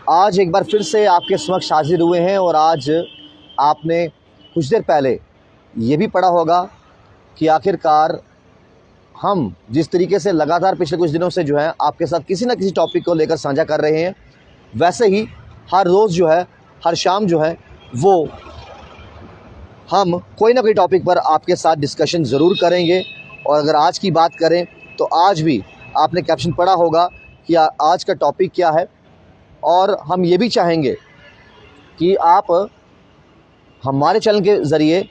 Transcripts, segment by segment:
आज एक बार फिर से आपके समक्ष हाजिर हुए हैं और आज आपने कुछ देर पहले ये भी पढ़ा होगा कि आखिरकार हम जिस तरीके से लगातार पिछले कुछ दिनों से जो है आपके साथ किसी न किसी टॉपिक को लेकर साझा कर रहे हैं, वैसे ही हर रोज़ जो है, हर शाम जो है वो हम कोई ना कोई टॉपिक पर आपके साथ डिस्कशन ज़रूर करेंगे। और अगर आज की बात करें तो आज भी आपने कैप्शन पढ़ा होगा कि आज का टॉपिक क्या है। और हम ये भी चाहेंगे कि आप हमारे चैनल के ज़रिए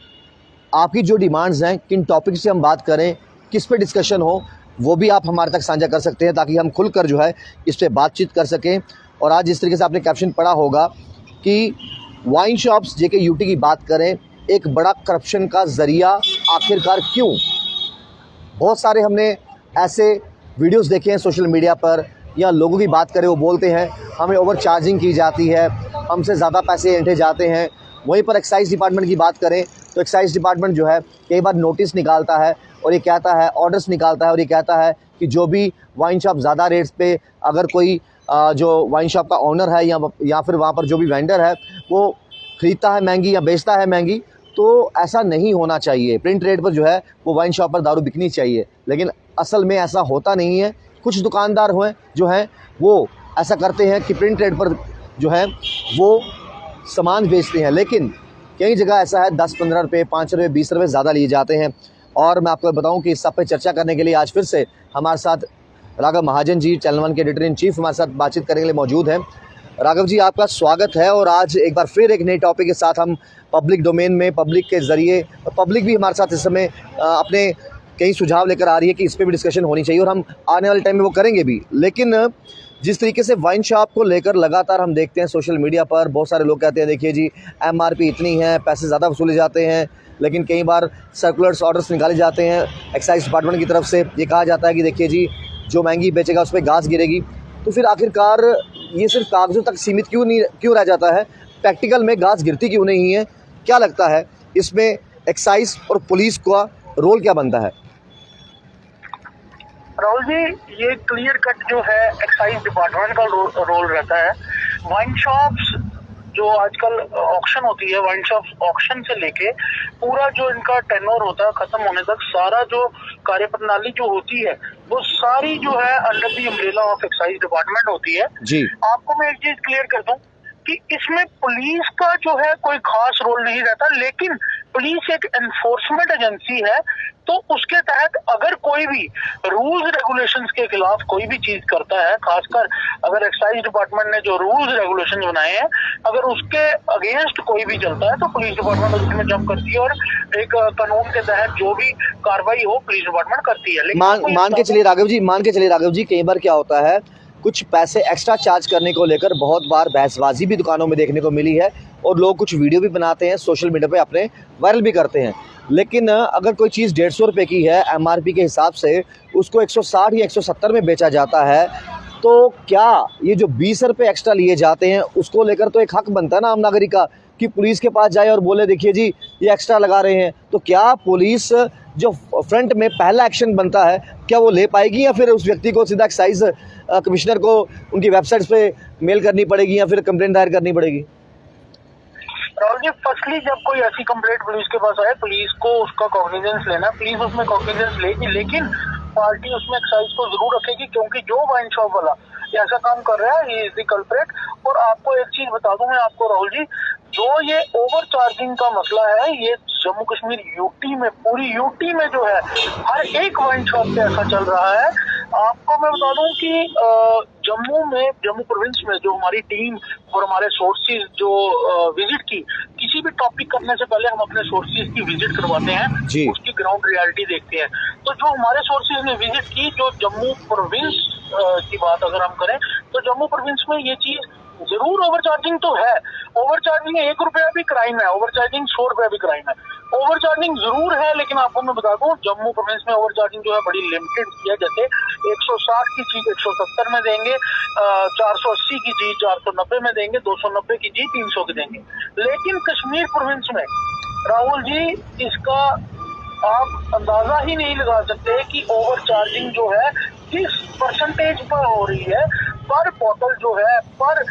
आपकी जो डिमांड्स हैं, किन टॉपिक से हम बात करें, किस पे डिस्कशन हो, वो भी आप हमारे तक साझा कर सकते हैं ताकि हम खुलकर जो है इस पर बातचीत कर सकें। और आज जिस तरीके से आपने कैप्शन पढ़ा होगा कि वाइन शॉप्स जेके यूटी की बात करें, एक बड़ा करप्शन का ज़रिया आखिरकार क्यों। बहुत सारे हमने ऐसे वीडियोस देखे हैं सोशल मीडिया पर, या लोगों की बात करें वो बोलते हैं हमें ओवर चार्जिंग की जाती है, हमसे ज़्यादा पैसे ऐंठे जाते हैं। वहीं पर एक्साइज़ डिपार्टमेंट की बात करें तो एक्साइज़ डिपार्टमेंट जो है कई बार नोटिस निकालता है और ये कहता है, ऑर्डर्स निकालता है और ये कहता है कि जो भी वाइन शॉप ज़्यादा रेट्स पे अगर कोई जो वाइन शॉप का ओनर है या फिर वहाँ पर जो भी वेंडर है वो ख़रीदता है महंगी या बेचता है महंगी, तो ऐसा नहीं होना चाहिए। प्रिंट रेट पर जो है वो वाइन शॉप पर दारू बिकनी चाहिए, लेकिन असल में ऐसा होता नहीं है। कुछ दुकानदार हुए जो हैं वो ऐसा करते हैं कि प्रिंट रेट पर जो है वो सामान बेचते हैं, लेकिन कई जगह ऐसा है 10-15 रुपये, 5 रुपये, 20 रुपये ज़्यादा लिए जाते हैं। और मैं आपको बताऊं कि इस सब पे चर्चा करने के लिए आज फिर से हमारे साथ राघव महाजन जी, चैनल वन के एडिटर इन चीफ, हमारे साथ बातचीत करने के लिए मौजूद हैं। राघव जी, आपका स्वागत है। और आज एक बार फिर एक नए टॉपिक के साथ हम पब्लिक डोमेन में, पब्लिक के ज़रिए, पब्लिक भी हमारे साथ इस समय अपने कई सुझाव लेकर आ रही है कि इस पर भी डिस्कशन होनी चाहिए और हम आने वाले टाइम में वो करेंगे भी। लेकिन जिस तरीके से वाइन शॉप को लेकर लगातार हम देखते हैं सोशल मीडिया पर, बहुत सारे लोग कहते हैं देखिए जी एमआरपी इतनी है, पैसे ज़्यादा वसूले जाते हैं, लेकिन कई बार सर्कुलर्स, ऑर्डर्स निकाले जाते हैं एक्साइज डिपार्टमेंट की तरफ से। ये कहा जाता है कि देखिए जी जो महंगी बेचेगा उस पर गाज गिरेगी। तो फिर आखिरकार ये सिर्फ कागज़ों तक सीमित क्यों रह जाता है, प्रैक्टिकल में गाज गिरती क्यों नहीं है? क्या लगता है इसमें एक्साइज और पुलिस का रोल क्या बनता है? राहुल जी, ये क्लियर कट जो है एक्साइज डिपार्टमेंट का रोल रहता है। वाइन शॉप्स जो आजकल ऑक्शन होती है, वाइन शॉप्स ऑक्शन से लेके पूरा जो इनका टेन्योर होता है खत्म होने तक, सारा जो कार्यप्रणाली जो होती है वो सारी जो है under the umbrella of excise department होती है जी। आपको मैं एक चीज क्लियर कर दूं कि इसमें पुलिस का जो है कोई खास रोल नहीं रहता, लेकिन पुलिस एक एनफोर्समेंट एजेंसी है। तो उसके तहत अगर कोई भी रूल्स रेगुलेशंस के खिलाफ कोई भी चीज करता है, खासकर अगर एक्साइज डिपार्टमेंट ने जो रूल्स रेगुलेशन बनाए हैं अगर उसके अगेंस्ट कोई भी चलता है तो पुलिस डिपार्टमेंट उसमें जंप करती है और एक कानून के तहत जो भी कार्रवाई हो पुलिस डिपार्टमेंट करती है। लेकिन मान के चलिए राघव जी, कई बार क्या होता है कुछ पैसे एक्स्ट्रा चार्ज करने को लेकर बहुत बार बहसबाजी भी दुकानों में देखने को मिली है और लोग कुछ वीडियो भी बनाते हैं, सोशल मीडिया पे अपने वायरल भी करते हैं। लेकिन अगर कोई चीज़ 150 रुपये की है एमआरपी के हिसाब से, उसको 160 या 170 में बेचा जाता है, तो क्या ये जो 20 रुपये एक्स्ट्रा लिए जाते हैं उसको लेकर तो एक हक बनता है ना आम नागरिक का कि पुलिस के पास जाए और बोले देखिए जी ये एक्स्ट्रा लगा रहे हैं। तो क्या पुलिस जो फ्रंट में पहला एक्शन बनता है क्या वो ले पाएगी, या फिर उस व्यक्ति को सीधा एक्साइज कमिश्नर को उनकी वेबसाइट्स पे मेल करनी पड़ेगी या फिर कंप्लेंट दायर करनी पड़ेगी? राहुल जी, फर्स्टली जब कोई ऐसी कंप्लेंट पुलिस के पास आए, पुलिस को उसका कॉग्निजेंस लेना, पुलिस उसमें कॉग्निजेंस लेगी, लेकिन पार्टी उसमें एक्साइज को जरूर रखेगी, क्योंकि जो वाइन शॉप वाला ऐसा काम कर रहा है ही इज द कल्प्रेट। और आपको एक चीज बता दूं मैं आपको राहुल जी, जो ये ओवर चार्जिंग का मसला है, ये जम्मू कश्मीर यूटी में, पूरी यूटी में जो है हर एक वाइन शॉप पे ऐसा चल रहा है। आपको मैं बता दूं कि जम्मू प्रोविंस में जो हमारी टीम और हमारे सोर्सेज जो विजिट की, किसी भी टॉपिक करने से पहले हम अपने सोर्सेज की विजिट करवाते हैं, उसकी ग्राउंड रियलिटी देखते हैं। तो जो हमारे सोर्सेज ने विजिट की, जो जम्मू प्रोविंस की बात अगर हम करें तो जम्मू प्रोविंस में ये चीज जरूर ओवर चार्जिंग तो है। ओवर चार्जिंग 1 रुपया भी क्राइम है, ओवर चार्जिंग 100 रुपया भी क्राइम है, ओवर चार्जिंग जरूर है। लेकिन आपको मैं बता दूं जम्मू प्रोविंस में ओवर चार्जिंग जो है बड़ी लिमिटेड है। जैसे 160 की चीज 170 में देंगे, 480 की चीज 490 में देंगे, 290 की चीज 300 की देंगे। लेकिन कश्मीर प्रोविंस में राहुल जी इसका आप अंदाजा ही नहीं लगा सकते कि ओवर चार्जिंग जो है किस परसेंटेज पर हो रही है। पर बोतल जो है, पर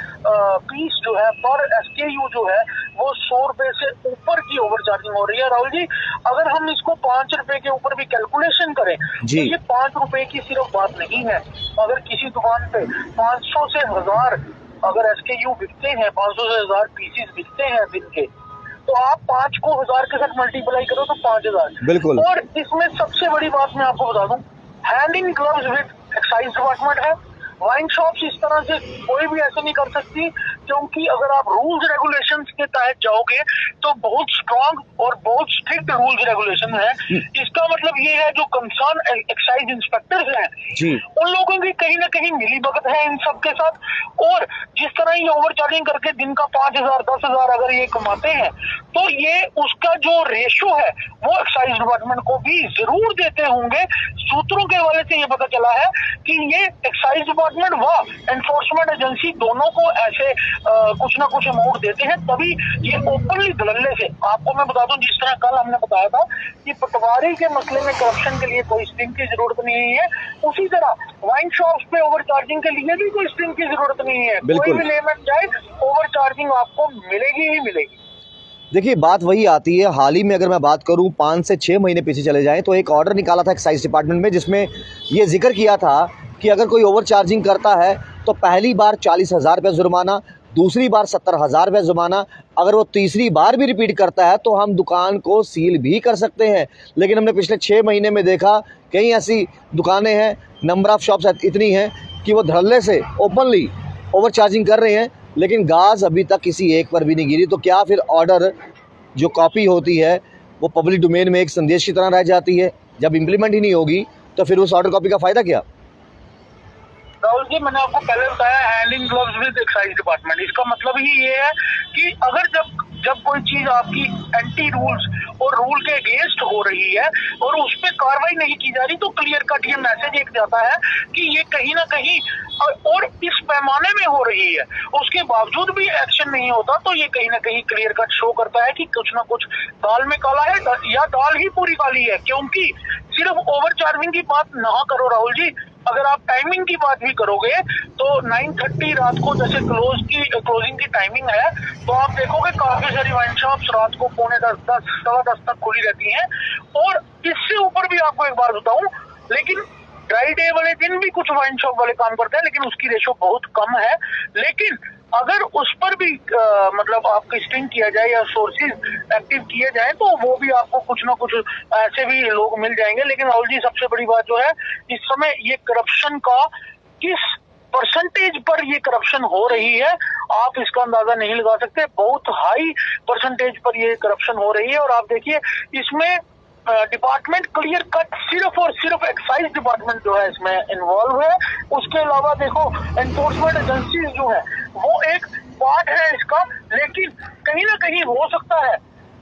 पीस जो है पर SKU जो है वो 100 रुपए से ऊपर की ओवर चार्जिंग हो रही है। राहुल जी, अगर हम इसको 5 रुपए के ऊपर भी कैलकुलेशन करें जी। तो ये 5 रुपए की सिर्फ बात नहीं है। अगर किसी दुकान पे 500 से 1000 अगर SKU बिकते हैं, 500 से 1000 पीसीस बिकते हैं दिन के, तो आप 5 को 1000 के साथ मल्टीप्लाई करो तो 5000। बिल्कुल। और इसमें सबसे बड़ी बात मैं आपको बता दूं, hand in gloves with excise department है। वाइन शॉप्स इस तरह से कोई भी ऐसे नहीं कर सकती, क्योंकि अगर आप रूल्स रेगुलेशंस के तहत जाओगे तो बहुत स्ट्रांग और बहुत स्ट्रिक्ट रूल्स रेगुलेशन है। इसका मतलब ये है जो कंसर्न एक्साइज इंस्पेक्टर्स हैं जी। उन लोगों की कहीं ना कहीं मिलीभगत है इन सब के साथ। और जिस तरह ये ओवर चार्जिंग करके दिन का 5000 10,000 अगर ये कमाते हैं तो ये उसका जो रेशो है वो एक्साइज डिपार्टमेंट को भी जरूर देते होंगे। सूत्रों के हवाले से ये पता चला है कि ये एक्साइज डिपार्टमेंट व एनफोर्समेंट एजेंसी दोनों को ऐसे कुछ ना कुछ अमाउंट देते हैं, तभी ये ओपनली धड़ल्ले से। आपको मैं बता दूं, जिस तरह कल हमने बताया था कि पटवारी के मसले में करप्शन के लिए कोई स्टिंग की जरूरत नहीं है, उसी तरह वाइन शॉप्स पे ओवर चार्जिंग के लिए भी कोई स्टिंग की जरूरत नहीं है। कोई भी लेमन जाए ओवर चार्जिंग आपको मिलेगी ही मिलेगी। देखिए, बात वही आती है, हाल ही में अगर मैं बात करूं 5 से 6 महीने पीछे चले जाएं तो एक ऑर्डर निकाला था एक्साइज डिपार्टमेंट में, जिसमें ये जिक्र किया था कि अगर कोई ओवर चार्जिंग करता है तो पहली बार 40,000 रुपये जुर्माना, दूसरी बार 70,000 रुपये जुर्माना, अगर वो तीसरी बार भी रिपीट करता है तो हम दुकान को सील भी कर सकते हैं। लेकिन हमने पिछले 6 महीने में देखा कई ऐसी दुकानें हैं, नंबर ऑफ़ शॉप्स इतनी हैं कि वो धड़ल्ले से ओपनली ओवर चार्जिंग कर रहे हैं, लेकिन गाज अभी तक किसी एक पर भी नहीं गिरी। तो क्या फिर ऑर्डर जो कॉपी होती है वो पब्लिक डोमेन में एक संदेश की तरह रह जाती है? जब इम्प्लीमेंट ही नहीं होगी तो फिर उस ऑर्डर कॉपी का फ़ायदा क्या? राहुल जी, मैंने आपको पहले बताया hand in gloves with excise department. इसका मतलब ही ये है कि अगर जब कोई चीज आपकी एंटी रूल्स और रूल के अगेंस्ट हो रही है और उस पर कार्रवाई नहीं की जा रही, तो क्लियर कट ये मैसेज एक जाता है कि ये कहीं ना कहीं और इस पैमाने में हो रही है, उसके बावजूद भी एक्शन नहीं होता, तो ये कहीं ना कहीं क्लियर कट शो करता है कि कुछ ना कुछ दाल में काला है या दाल ही पूरी काली है। क्योंकि सिर्फ ओवर चार्जिंग की बात ना करो राहुल जी, अगर आप टाइमिंग की बात भी करोगे तो 9:30 रात को जैसे क्लोजिंग की टाइमिंग है, तो आप देखोगे काफी सारी वाइन शॉप्स रात को 9:45 सवा 10 तक खुली रहती हैं। और इससे ऊपर भी आपको एक बात बताऊं, लेकिन ड्राई डे वाले दिन भी कुछ वाइन शॉप वाले काम करते हैं, लेकिन उसकी रेशो बहुत कम है। लेकिन अगर उस पर भी मतलब आपको स्टिंग किया जाए या सोर्सेज एक्टिव किए जाए तो वो भी आपको कुछ ना कुछ ऐसे भी लोग मिल जाएंगे। लेकिन राहुल जी, सबसे बड़ी बात जो है इस समय ये करप्शन का किस परसेंटेज पर ये करप्शन हो रही है आप इसका अंदाजा नहीं लगा सकते। बहुत हाई परसेंटेज पर ये करप्शन हो रही है। और आप देखिए इसमें डिपार्टमेंट क्लियर कट सिर्फ और सिर्फ एक्साइज डिपार्टमेंट जो है इसमें इन्वॉल्व है। उसके अलावा देखो एनफोर्समेंट एजेंसीज जो है वो एक पार्ट है इसका, लेकिन कहीं ना कहीं हो सकता है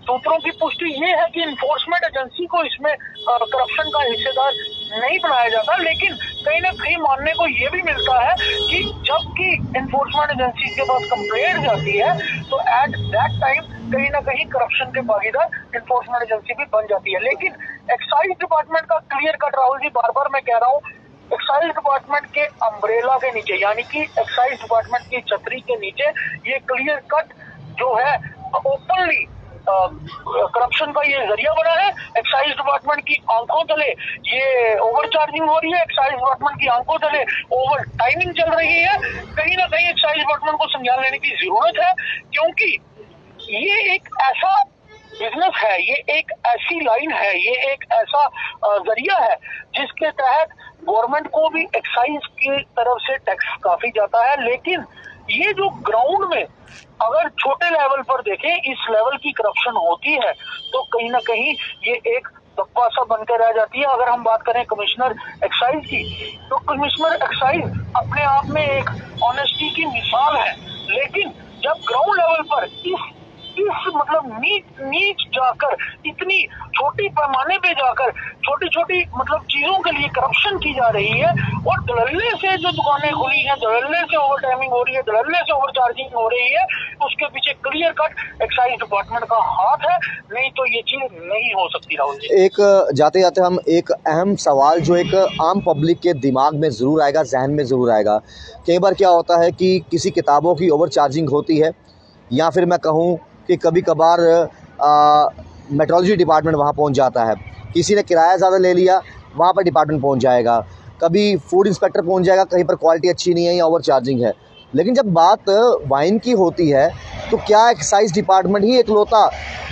सूत्रों की पुष्टि ये है कि इन्फोर्समेंट एजेंसी को इसमें करप्शन का हिस्सेदार नहीं बनाया जाता। लेकिन कहीं ना कहीं मानने को ये भी मिलता है कि जबकि इन्फोर्समेंट एजेंसी के पास कंप्लेंट जाती है तो एट दैट टाइम कहीं ना कहीं करप्शन के भागीदार इन्फोर्समेंट एजेंसी भी बन जाती है। लेकिन एक्साइज डिपार्टमेंट का क्लियर कट राहुल जी, बार बार मैं कह रहा हूँ, एक्साइज डिपार्टमेंट के अम्ब्रेला के नीचे यानी कि एक्साइज डिपार्टमेंट की छतरी के नीचे ये क्लियर कट जो है ओपनली करप्शन का ये जरिया बना है। एक्साइज डिपार्टमेंट की आंखों तले ये ओवर चार्जिंग हो रही है, एक्साइज डिपार्टमेंट की आंखों तले ओवर टाइमिंग चल रही है। कहीं ना कहीं एक्साइज डिपार्टमेंट को संज्ञान लेने की जरूरत है, क्योंकि ये एक ऐसा बिजनेस है, ये एक ऐसी लाइन है, ये एक ऐसा जरिया है जिसके तहत गवर्नमेंट को भी एक्साइज की तरफ से टैक्स काफी जाता है। लेकिन ये जो ग्राउंड में अगर छोटे लेवल पर देखें इस लेवल की करप्शन होती है तो कहीं ना कहीं ये एक धब्बा सा बनकर रह जाती है। अगर हम बात करें कमिश्नर एक्साइज की, तो कमिश्नर एक्साइज अपने आप में एक ऑनेस्टी की मिसाल है। लेकिन जब ग्राउंड लेवल पर इस इस मतलब नीच जाकर, इतनी छोटी पैमाने पे जाकर छोटी छोटी मतलब चीजों के लिए करप्शन की जा रही है। और धड़ल्ले से जो दुकानें खुली हैं, धड़ल्ले से ओवर टाइमिंग हो रही है, धड़ल्ले से ओवर चार्जिंग हो रही है, उसके पीछे क्लियर कट एक्साइज डिपार्टमेंट का हाथ है। नहीं तो ये चीज नहीं हो सकती राहुल जी। एक जाते जाते हम एक अहम सवाल जो एक आम पब्लिक के दिमाग में ज़रूर आएगा, जहन में ज़रूर आएगा। कई बार क्या होता है कि किसी किताबों की ओवर चार्जिंग होती है, या फिर मैं कहूँ कि कभी कभार मेट्रोलॉजी डिपार्टमेंट वहाँ पहुँच जाता है। किसी ने किराया ज़्यादा ले लिया, वहाँ पर डिपार्टमेंट पहुँच जाएगा। कभी फूड इंस्पेक्टर पहुँच जाएगा, कहीं पर क्वालिटी अच्छी नहीं है या ओवर चार्जिंग है। लेकिन जब बात वाइन की होती है तो क्या एक्साइज डिपार्टमेंट ही एकलौता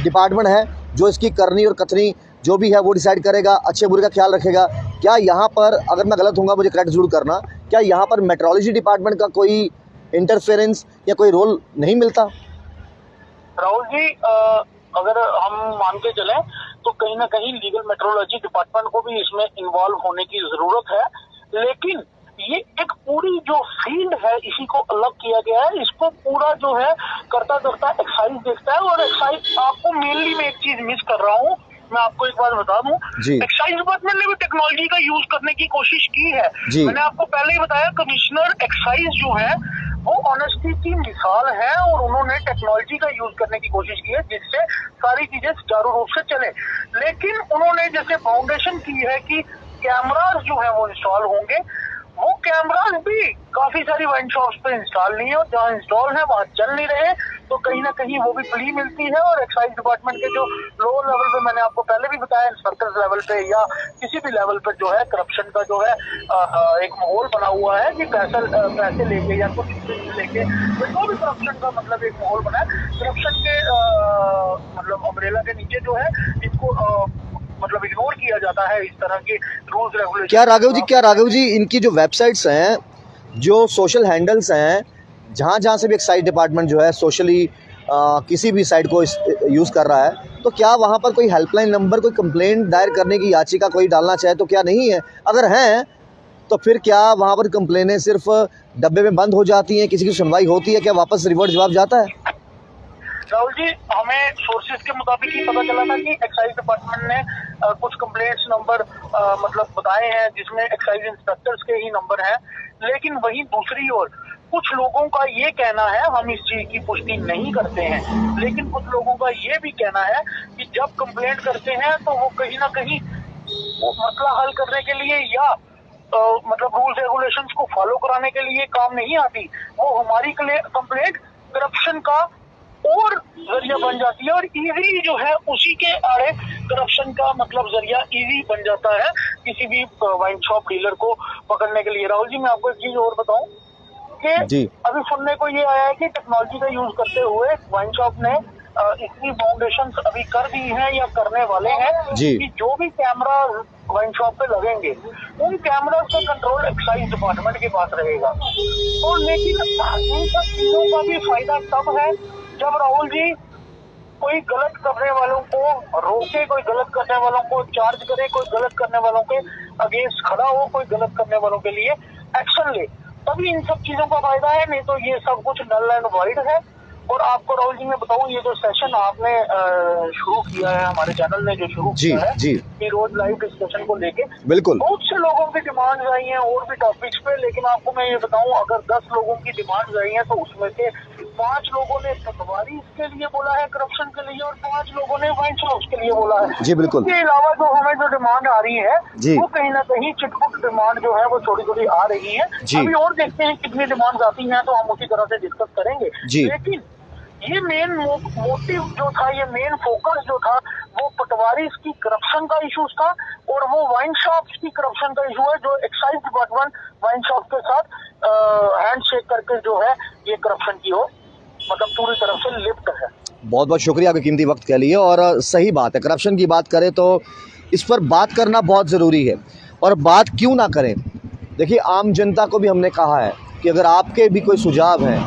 डिपार्टमेंट है जो इसकी करनी और कथनी जो भी है वो डिसाइड करेगा, अच्छे बुरे का ख्याल रखेगा? क्या यहाँ पर, अगर मैं गलत हूँगा मुझे करेक्ट ज़रूर करना, क्या यहाँ पर मेट्रोलॉजी डिपार्टमेंट का कोई इंटरफेरेंस या कोई रोल नहीं मिलता? राहुल जी, अगर हम मान के चलें तो कहीं ना कहीं लीगल मेट्रोलॉजी डिपार्टमेंट को भी इसमें इन्वॉल्व होने की जरूरत है। लेकिन ये एक पूरी जो फील्ड है इसी को अलग किया गया है। इसको पूरा जो है करता करता एक्साइज देखता है। और एक्साइज, आपको मेनली मैं एक चीज मिस कर रहा हूँ, मैं आपको एक बात बता दूं, एक्साइज डिपार्टमेंट ने भी टेक्नोलॉजी का यूज करने की कोशिश की है। मैंने आपको पहले ही बताया, कमिश्नर एक्साइज जो है वो ऑनेस्टी की मिसाल है और उन्होंने टेक्नोलॉजी का यूज करने की कोशिश की है जिससे सारी चीजें सुचारू रूप से चले। लेकिन उन्होंने जैसे फाउंडेशन की है कि कैमरास जो है वो इंस्टॉल होंगे, वो कैमरास भी काफी सारी वाइन शॉप्स पे इंस्टॉल नहीं है और जहाँ इंस्टॉल है वहाँ चल नहीं रहे। तो कहीं ना कहीं वो भी प्ली मिलती है। और एक्साइज डिपार्टमेंट के जो लोअर लेवल पे, मैंने आपको पहले भी बताया, इंस्पेक्टर लेवल पे या किसी भी लेवल पे जो है करप्शन का जो है एक माहौल बना हुआ है कि पैसे लेके या कुछ लेके जो भी करप्शन का मतलब एक माहौल बना है। करप्शन के मतलब अम्ब्रेला के नीचे जो है इसको मतलब इग्नोर किया जाता है इस तरह के रूल्स रेगुलेशन। क्या राघव जी इनकी जो वेबसाइट्स हैं, जो सोशल हैंडल्स हैं, जहाँ से भी एक्साइज डिपार्टमेंट जो है सोशली किसी भी साइट को यूज़ कर रहा है, तो क्या वहाँ पर कोई हेल्पलाइन नंबर, कोई कंप्लेंट दायर करने की याचिका कोई डालना चाहे तो क्या नहीं है? अगर हैं तो फिर क्या वहाँ पर कंप्लेनें सिर्फ डब्बे में बंद हो जाती हैं, किसी की सुनवाई होती है, क्या वापस रिवर्ट जवाब जाता है? राहुल जी, हमें सोर्सेज के मुताबिक ही पता चला था कि एक्साइज डिपार्टमेंट ने कुछ कंप्लेंट्स नंबर मतलब बताए हैं जिसमें एक्साइज इंस्पेक्टर्स के ही नंबर हैं। लेकिन वहीं दूसरी ओर कुछ लोगों का ये कहना है, हम इस चीज की पुष्टि नहीं करते हैं, लेकिन कुछ लोगों का ये भी कहना है कि जब कंप्लेंट करते हैं तो वो कहीं ना कहीं वो मसला हल करने के लिए या मतलब रूल्स रेगुलेशंस को फॉलो कराने के लिए काम नहीं आती। वो हमारी कंप्लेंट करप्शन का और जरिया बन जाती है और इजीली जो है उसी के आड़े करप्शन का मतलब जरिया इजी बन जाता है किसी भी वाइन शॉप डीलर को पकड़ने के लिए। राहुल जी, मैं आपको एक चीज और बताऊं कि अभी सुनने को ये आया है कि टेक्नोलॉजी का यूज करते हुए वाइन शॉप ने इतनी फाउंडेशन अभी कर दी हैं या करने वाले हैं कि जो भी कैमरा वाइन शॉप पे लगेंगे उन कैमरास का कंट्रोल एक्साइज डिपार्टमेंट के पास रहेगा। तो लेकिन इन सब चीजों का भी फायदा तब है जब राहुल जी कोई गलत करने वालों को रोके, कोई गलत करने वालों को चार्ज करे, कोई गलत करने वालों के अगेंस्ट खड़ा हो, कोई गलत करने वालों के लिए एक्शन ले, तभी इन सब चीजों का फायदा है। नहीं तो ये सब कुछ नल एंड वाइड है। और आपको राहुल जी मैं बताऊं, ये जो सेशन आपने शुरू किया है, हमारे चैनल ने जो शुरू किया है कि रोज लाइव डिस्कशन को लेके, बिल्कुल बहुत से लोगों की डिमांड्स आई हैं और भी टॉपिक्स पे। लेकिन आपको मैं ये बताऊं, अगर 10 लोगों की डिमांड्स आई हैं तो उसमें से 5 लोगों ने पटवारी के लिए बोला है करप्शन के लिए और 5 लोगों ने वाइन शॉप्स के लिए बोला है। जी बिल्कुल। इसके अलावा जो हमें जो डिमांड आ रही है वो कहीं ना कहीं चिटपुट डिमांड जो है वो थोड़ी थोड़ी आ रही है। अभी और देखते हैं कितनी डिमांड्स आती हैं तो हम उसी तरह से डिस्कस करेंगे। लेकिन ये मेन मोटिव जो था, ये मेन फोकस जो था, वो पटवारी की करप्शन का इशू था और वो वाइन शॉप्स की करप्शन का इशू है जो एक्साइज डिपार्टमेंट वाइन शॉप के साथ हैंडशेक करके जो है ये करप्शन की ओर मतलब पूरी तरफ से लिप्त है। बहुत बहुत शुक्रिया आपके कीमती वक्त के लिए। और सही बात है, करप्शन की बात करें तो इस पर बात करना बहुत ज़रूरी है। और बात क्यों ना करें, देखिए आम जनता को भी हमने कहा है कि अगर आपके भी कोई सुझाव हैं,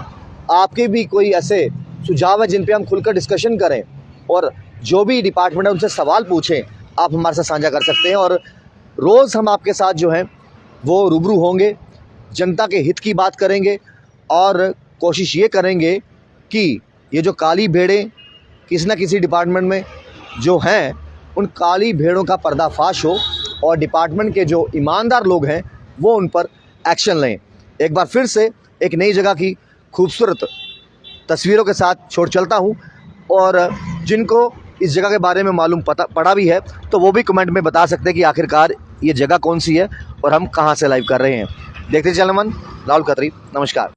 आपके भी कोई ऐसे सुझाव है जिन पे हम खुलकर डिस्कशन करें और जो भी डिपार्टमेंट है उनसे सवाल पूछें, आप हमारे साथ साझा कर सकते हैं। और रोज़ हम आपके साथ जो हैं वो रूबरू होंगे, जनता के हित की बात करेंगे और कोशिश ये करेंगे कि ये जो काली भेड़ें किसी न किसी डिपार्टमेंट में जो हैं उन काली भेड़ों का पर्दाफाश हो और डिपार्टमेंट के जो ईमानदार लोग हैं वो उन पर एक्शन लें। एक बार फिर से एक नई जगह की खूबसूरत तस्वीरों के साथ छोड़ चलता हूँ, और जिनको इस जगह के बारे में मालूम पड़ा भी है तो वो भी कमेंट में बता सकते हैं कि आखिरकार ये जगह कौन सी है और हम कहाँ से लाइव कर रहे हैं। देखते चलें मन, राहुल खत्री, नमस्कार।